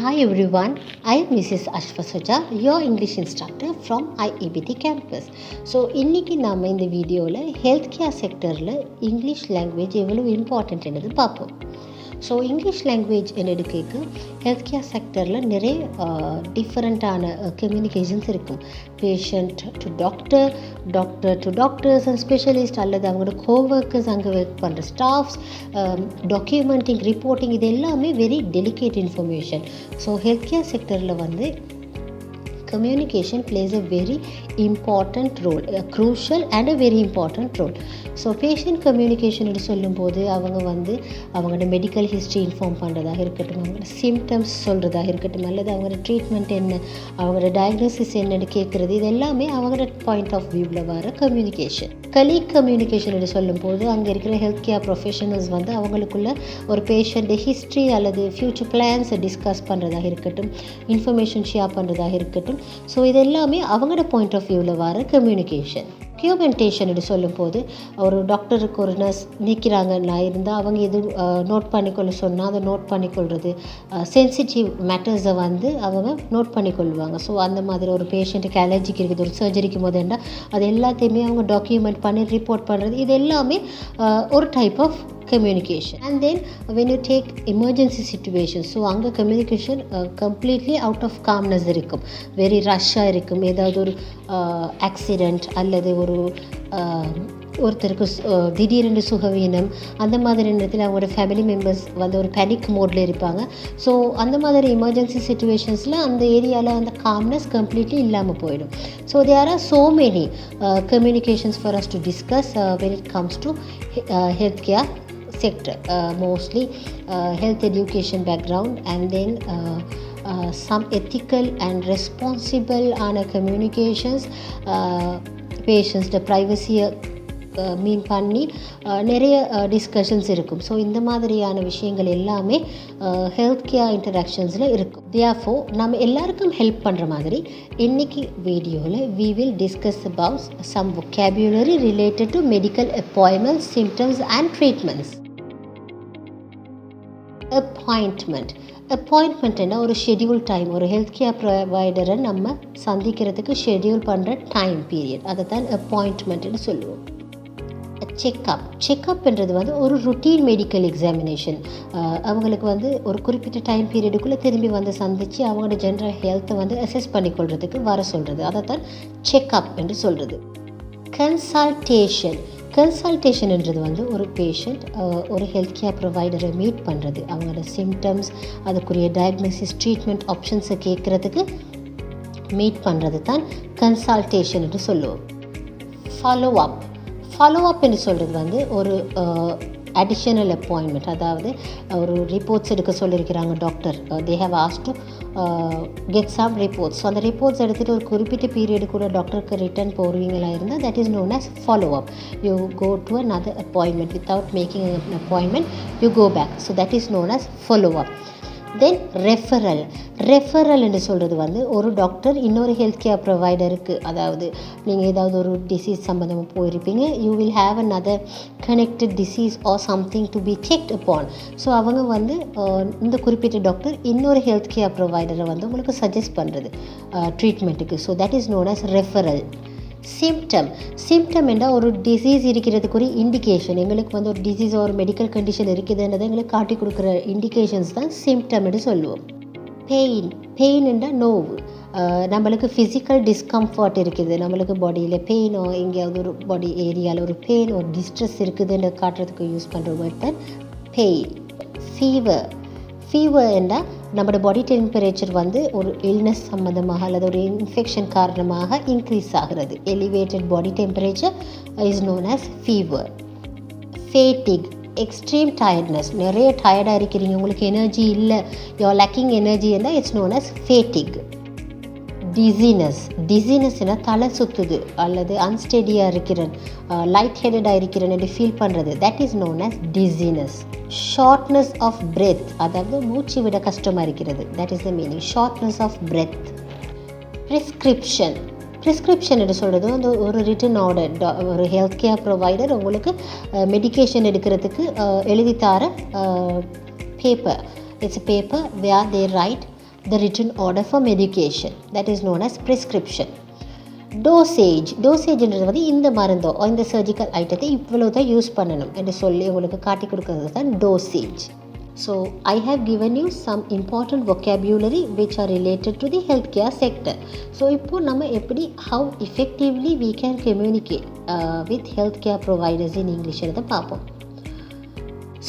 Hi everyone, I am Mrs. Ashfasaja, your English instructor from IEBT campus. So இன்றைக்கி நாம் இந்த வீடியோவில் health care செக்டரில் இங்கிலீஷ் லாங்குவேஜ் எவ்வளோ இம்பார்ட்டன்ட் என்னது பார்ப்போம். ஸோ இங்கிலீஷ் லாங்குவேஜ் என்னெடுக்க ஹெல்த் கேர் செக்டரில் நிறைய டிஃப்ரெண்ட்டான கம்யூனிகேஷன்ஸ் இருக்கும். Patient to doctor, doctor to doctors and specialist, அல்லது அவங்களோட கோவர்க்கர்ஸ், அங்கே ஒர்க் பண்ணுற ஸ்டாஃப்ஸ், டாக்குமெண்டிங், ரிப்போர்ட்டிங், இது எல்லாமே very delicate information. So health care செக்டரில் வந்து communication plays a very important role, a crucial and a very important role. So patient communication சொல்லும்போது அவங்களோட மெடிக்கல் ஹிஸ்ட்ரி இன்ஃபார்ம் பண்ணுறதாக இருக்கட்டும், அவங்களோட சிம்டம்ஸ் சொல்கிறதாக இருக்கட்டும், அல்லது அவங்களோட ட்ரீட்மெண்ட் என்ன, அவங்களோட டயக்னோசிஸ் என்னென்னு கேட்குறது, இது எல்லாமே அவங்களோட பாயிண்ட் ஆஃப் வியூவில் வர கம்யூனிகேஷன். கலீக் கம்யூனிகேஷன் சொல்லும்போது அங்கே இருக்கிற ஹெல்த் கேர் ப்ரொஃபஷனல்ஸ் அவங்களுக்குள்ள ஒரு பேஷண்ட் ஹிஸ்ட்ரி அல்லது ஃப்யூச்சர் பிளான்ஸை டிஸ்கஸ் பண்ணுறதாக இருக்கட்டும், இன்ஃபர்மேஷன் ஷேர் பண்ணுறதாக இருக்கட்டும். ஸோ இது எல்லாமே அவங்களோட பாயிண்ட் ஆஃப் வியூவில் வர கம்யூனிகேஷன். டாக்குமெண்டேஷன் சொல்லும்போது ஒரு டாக்டருக்கு ஒரு நர்ஸ் நீக்கிறாங்க நான் இருந்தால் அவங்க எது நோட் பண்ணிக்கொள்ள சொன்னால் அதை நோட் பண்ணிக்கொள்வது, சென்சிட்டிவ் மேட்டர்ஸை அவங்க நோட் பண்ணிக்கொள்வாங்க. ஸோ அந்த மாதிரி ஒரு பேஷண்ட்டுக்கு அலர்ஜிக்கு இருக்குது, ஒரு சர்ஜரிக்கு முதல்ல அது எல்லாத்தையுமே அவங்க டாக்குமெண்ட் பண்ணி ரிப்போர்ட் பண்ணுறது, இது எல்லாமே ஒரு type of communication. And then when you take emergency situations, so அங்கே communication completely out of calmness இருக்கும், வெரி ரஷ்ஷாக இருக்கும். ஏதாவது ஒரு ஆக்சிடெண்ட் அல்லது ஒருத்தருக்கு திடீரென்று சுகவீனம், அந்த மாதிரி நேரத்தில் அவங்களோட ஃபேமிலி மெம்பர்ஸ் ஒரு பேனிக் மோடில் இருப்பாங்க. ஸோ அந்த மாதிரி எமர்ஜென்சி சுச்சுவேஷன்ஸில் அந்த ஏரியாவில் அந்த காம்னஸ் கம்ப்ளீட்லி இல்லாமல் போயிடும். So there are so many communications for us to discuss when it comes to health care sector, mostly health education background, and then some ethical and responsible communications, patients the privacy மீன் பண்ணி நிறைய discussions இருக்கும். So இந்த மாதிரியான விஷயங்கள் எல்லாமே health care இன்டராக்ஷன்ஸில் இருக்கும். Therefore நம்ம எல்லாருக்கும் ஹெல்ப் பண்ணுற மாதிரி இன்றைக்கி வீடியோவில் we will discuss about some vocabulary related to medical appointments, symptoms and treatments. அப்பாயின்மெண்ட்னா ஒரு ஷெட்யூல் டைம், ஒரு ஹெல்த் கேர் ப்ரொவைடரை நம்ம சந்திக்கிறதுக்கு ஷெட்யூல் பண்ணுற டைம் பீரியட், அதை தான் அப்பாயின்ட்மெண்ட்னு சொல்லுவோம். செக்கப்ன்றது ஒரு ருட்டீன் மெடிக்கல் எக்ஸாமினேஷன். அவங்களுக்கு ஒரு குறிப்பிட்ட டைம் பீரியடுக்குள்ளே திரும்பி சந்தித்து அவங்களோட ஜென்ரல் ஹெல்த்தை அசஸ் பண்ணிக்கொள்கிறதுக்கு வர சொல்கிறது, அதை தான் செக்கப் என்று சொல்கிறது. கன்சல்டேஷன்ன்றது ஒரு பேஷண்ட் ஒரு ஹெல்த் கேர் ப்ரொவைடரை மீட் பண்ணுறது, அவங்களோட சிம்டம்ஸ், அதுக்குரிய டயக்னோசிஸ், ட்ரீட்மெண்ட் ஆப்ஷன்ஸை கேட்குறதுக்கு மீட் பண்ணுறது தான் கன்சல்டேஷன் என்று சொல்லுவோம். ஃபாலோ அப் என்று சொல்கிறது ஒரு அடிஷனல் அப்பாயின்மெண்ட், அதாவது ஒரு ரிப்போர்ட்ஸ் எடுக்க சொல்லியிருக்கிறாங்க doctor, they have ask to get some reports. So அந்த ரிப்போர்ட்ஸ் எடுத்துகிட்டு ஒரு குறிப்பிட்ட பீரியடு கூட டாக்டருக்கு ரிட்டர்ன் போடுவீங்களா இருந்தால் that is known as follow up. You go to another appointment without making an appointment, you go back. So that is known as follow up. Then referral என்று சொல்கிறது ஒரு டாக்டர் இன்னொரு ஹெல்த் கேர் ப்ரொவைடருக்கு, அதாவது நீங்கள் ஏதாவது ஒரு டிசீஸ் சம்மந்தமாக போயிருப்பீங்க, you will have another connected disease or something to be checked upon. So அவங்க இந்த குறிப்பிட்ட டாக்டர் இன்னொரு ஹெல்த் கேர் ப்ரொவைடரை உங்களுக்கு சஜஸ்ட் பண்ணுறது ட்ரீட்மெண்ட்டுக்கு. So that is known as referral. Symptom என்றால் ஒரு டிசீஸ் இருக்கிறதுக்கு ஒரு இண்டிகேஷன். எங்களுக்கு ஒரு டிசீஸ் ஒரு மெடிக்கல் கண்டிஷன் இருக்குதுன்றதை எங்களுக்கு காட்டி கொடுக்குற இண்டிகேஷன்ஸ் தான் சிம்டம் என்று சொல்லுவோம். பெயின் என்றால் நோவு. நம்மளுக்கு ஃபிசிக்கல் டிஸ்கம்ஃபர்ட் இருக்குது, நம்மளுக்கு பாடியில் பெயினோ எங்கேயாவது ஒரு பாடி ஏரியாவில் ஒரு பெயின் ஒரு டிஸ்ட்ரெஸ் இருக்குதுன்னு காட்டுறதுக்கு யூஸ் பண்ணுற வேர்ட் தான் பெயின். ஃபீவர் என்றால் நம்மளோட பாடி டெம்பரேச்சர் ஒரு இல்னஸ் சம்மந்தமாக அல்லது ஒரு இன்ஃபெக்ஷன் காரணமாக இன்க்ரீஸ் ஆகிறது. Elevated body temperature is known as fever. Fatigue, extreme tiredness, நிறைய டயர்டாக இருக்கிறீங்க, உங்களுக்கு எனர்ஜி இல்லை, யூஆர் லேக்கிங் எனர்ஜி என்றால் இட்ஸ் நோன் ஆஸ் ஃபேட்டிக். டிசீனஸ்னா தலை சுற்றுது அல்லது அன்ஸ்டெடியாக இருக்கிறேன், லைட் ஹெடடாக இருக்கிறேன் என்று ஃபீல் பண்ணுறது, that is known as dizziness. Shortness of breath, அதாவது மூச்சு விட கஷ்டமாக இருக்கிறது, that is the meaning shortness of breath. Prescription என்று சொல்கிறது ஒரு ரிட்டன் ஆர்டர், ஒரு ஹெல்த் கேர் ப்ரொவைடர் உங்களுக்கு மெடிக்கேஷன் எடுக்கிறதுக்கு எழுதி தர பேப்பர். It's a paper where they write the written order for medication, that is known as prescription. டோசேஜ்ன்றது வந்து இந்த மருந்தோ இந்த சர்ஜிக்கல் ஐட்டத்தை இவ்வளோ தான் யூஸ் பண்ணணும் என்று சொல்லி உங்களுக்கு காட்டி கொடுக்கறது தான் dosage. So I have given you some important vocabulary which are related to the healthcare sector. So இப்போ நம்ம எப்படி how effectively we can communicate with healthcare providers in English அதை பார்ப்போம்.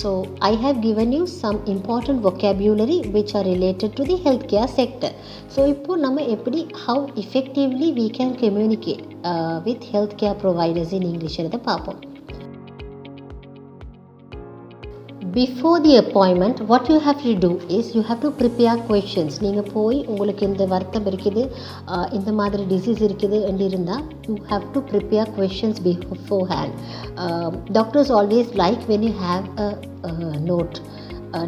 So I have given you some important vocabulary which are related to the healthcare sector. So இப்போ நம்ம எப்படி how effectively we can communicate with healthcare providers in English அதை பார்ப்போம். Before the appointment, what you have to do is you have to prepare questions. நீங்கள் போய் உங்களுக்கு இந்த வருத்தம் இருக்குது, இந்த மாதிரி டிசீஸ் இருக்குது என்று இருந்தால் you have to prepare questions beforehand. Doctors always like when you have a note.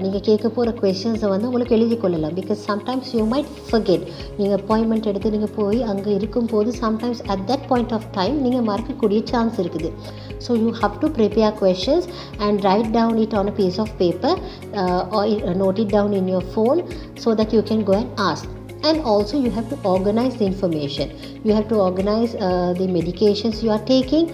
நீங்கள் கேட்க போகிற கொஷின்ஸை வந்து உங்களுக்கு எழுதி கொள்ளலாம். Because sometimes you might forget. நீங்கள் அப்பாயின்மெண்ட் எடுத்து நீங்கள் போய் அங்கே இருக்கும்போது sometimes at that point of time நீங்கள் மறக்கக்கூடிய சான்ஸ் இருக்குது. So you have to prepare questions and write down it on a piece of paper or note it down in your phone so that you can go and ask. And also you have to organize the information. You have to organize the medications you are taking,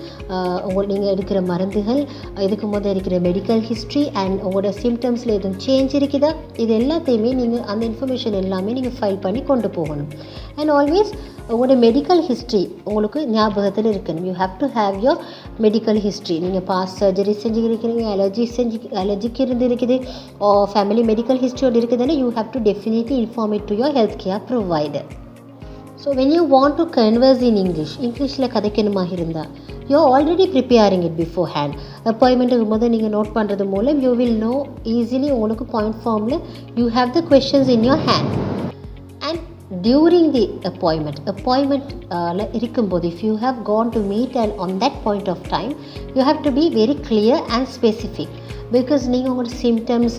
நீங்கள் எடுக்கிற மருந்துகள், இதுக்கு முதல் இருக்கிற medical history and உங்களோட சிம்டம்ஸில் எதுவும் change இருக்குதா, இது எல்லாத்தையுமே நீங்கள் அந்த இன்ஃபர்மேஷன் எல்லாமே நீங்கள் ஃபைல் பண்ணி கொண்டு போகணும். அண்ட் ஆல்வேஸ் உங்களோட மெடிக்கல் ஹிஸ்ட்ரி உங்களுக்கு ஞாபகத்தில் இருக்கணும். You have to have your medical history. நீங்கள் பாஸ்ட் சர்ஜரி செஞ்சுருக்கிறீங்க, அலர்ஜிக்கு இருக்குது, ஃபேமிலி மெடிக்கல் ஹிஸ்ட்ரியோடு இருக்குதுன்னு you have to definitely inform it to your health care provider. So when you want to converse in இங்கிலீஷில் கதைக்கணுமாக இருந்தால் you are already preparing it before hand. அப்பாயின்மெண்ட்டுக்கு முதல் நீங்கள் நோட் பண்ணுறது மூலம் யூ வில் நோ ஈஸிலி உங்களுக்கு பாயிண்ட் ஃபார்மில் you have the questions in your hand. And during the appointment இருக்கும்போது if you have gone to meet and on that point of time you have to be very clear and specific because நீங்கள் உங்களோட symptoms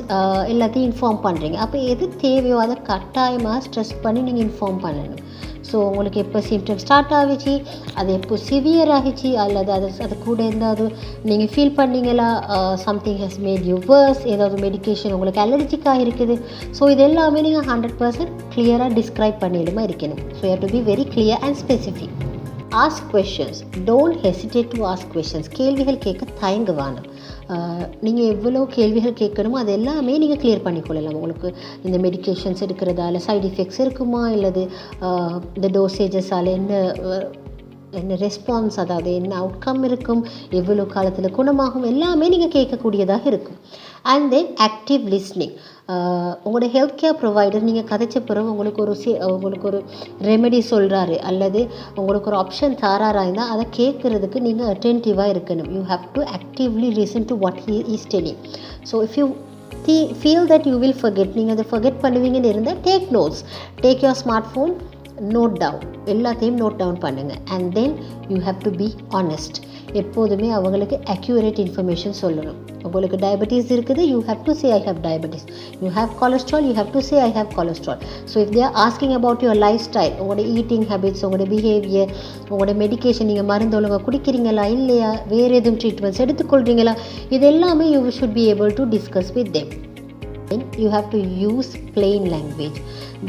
எல்லாத்தையும் inform பண்ணுறீங்க. அப்போ எது தேவையோ அதை கட்டாயமாக ஸ்ட்ரெஸ் பண்ணி நீங்கள் இன்ஃபார்ம் பண்ணணும். ஸோ உங்களுக்கு எப்போ சிம்டம்ஸ் ஸ்டார்ட் ஆகிச்சு, அது எப்போ சிவியர் ஆகிச்சு, அல்லது அது கூட இருந்தால் நீங்கள் ஃபீல் பண்ணீங்களா, something has made you worse, ஏதாவது மெடிக்கேஷன் உங்களுக்கு அலர்ஜிக்காக இருக்குது. ஸோ இது எல்லாமே நீங்கள் 100% கிளியராக டிஸ்கிரைப் பண்ணிடுமா இருக்கணும். So you have to be very clear and specific. Ask questions. Don't hesitate to ask questions. கேள்விகள் கேட்க தயங்குவானும். நீங்கள் எவ்வளோ கேள்விகள் கேட்கணுமோ அது எல்லாமே நீங்கள் கிளியர் பண்ணிக்கொள்ளலாம். உங்களுக்கு இந்த மெடிக்கேஷன்ஸ் எடுக்கிறதால சைட் எஃபெக்ட்ஸ் இருக்குமா, இல்லது இந்த டோசேஜஸால் என்ன ரெஸ்பான்ஸ், அதாவது என்ன அவுட்கம் இருக்கும், எவ்வளோ காலத்தில் குணமாகும், எல்லாமே நீங்கள் கேட்கக்கூடியதாக இருக்கும். And then active listening. உங்களோட ஹெல்த் கேர் ப்ரொவைடர் நீங்கள் கதைச்ச பிறகு உங்களுக்கு ஒரு ரெமெடி சொல்கிறாரு அல்லது உங்களுக்கு ஒரு ஆப்ஷன் தாராராக இருந்தால் அதை கேட்குறதுக்கு நீங்கள் அட்டென்டிவாக இருக்கணும். You have to actively listen to what he is telling. So if you feel that you will forget, நீங்கள் அதை ஃபர்கெட் பண்ணுவீங்கன்னு இருந்தால் take notes. Take your smart phone, note down, எல்லாத்தையும் நோட் டவுன் பண்ணுங்கள். And then you have to be honest. எப்போதுமே அவங்களுக்கு accurate information சொல்லணும். உங்களுக்கு டயபெட்டிஸ் இருக்குது, you have to say I have diabetes. You have cholesterol, you have to say I have cholesterol. So if they are asking about your life style, உங்களோட eating habits, உங்களோட behaviour, உங்களோட medication, நீங்கள் மருந்து ஒழுங்காக குடிக்கிறீங்களா இல்லையா, வேறு எதுவும் ட்ரீட்மெண்ட்ஸ் எடுத்துக்கொள்கிறீங்களா, இது எல்லாமே you should be able to discuss with them. You have to use plain language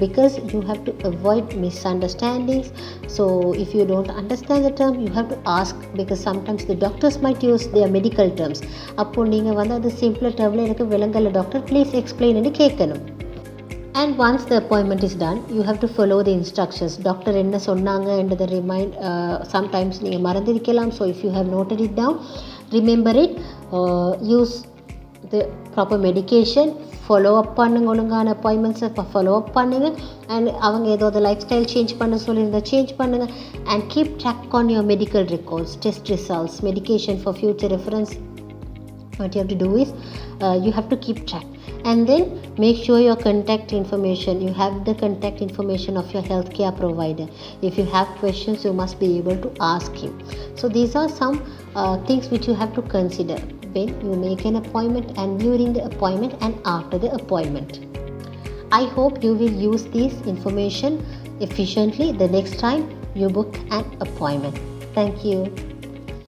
because you have to avoid misunderstandings. So if you don't understand the term, you have to ask because sometimes the doctors might use their medical terms. அப்போ நீங்கள் வந்து அது simpler டேர்மில் எனக்கு விளங்கல doctor, please explain என்று கேட்கணும். And once the appointment is done, you have to follow the instructions. Doctor என்ன சொன்னாங்க என்றதை sometimes நீங்கள் மறந்திருக்கலாம். So if you have noted it down, remember it, use the proper medication, follow up பண்ணுங்க, ஒழுங்கான அப்பாயின்மெண்ட்ஸை follow up பண்ணுங்கள். And அவங்க ஏதாவது life style change பண்ண சொல்லியிருந்தால் சேஞ்ச் பண்ணுங்கள். And keep track on your medical records, test results, medication for future reference. What you have to do is you have to keep track, and then make sure your contact information, you have the contact information of your healthcare provider. If you have questions, you must be able to ask him. So these are some things which you have to consider when you make an appointment, and during the appointment and after the appointment. I hope you will use this information efficiently the next time you book an appointment. Thank you.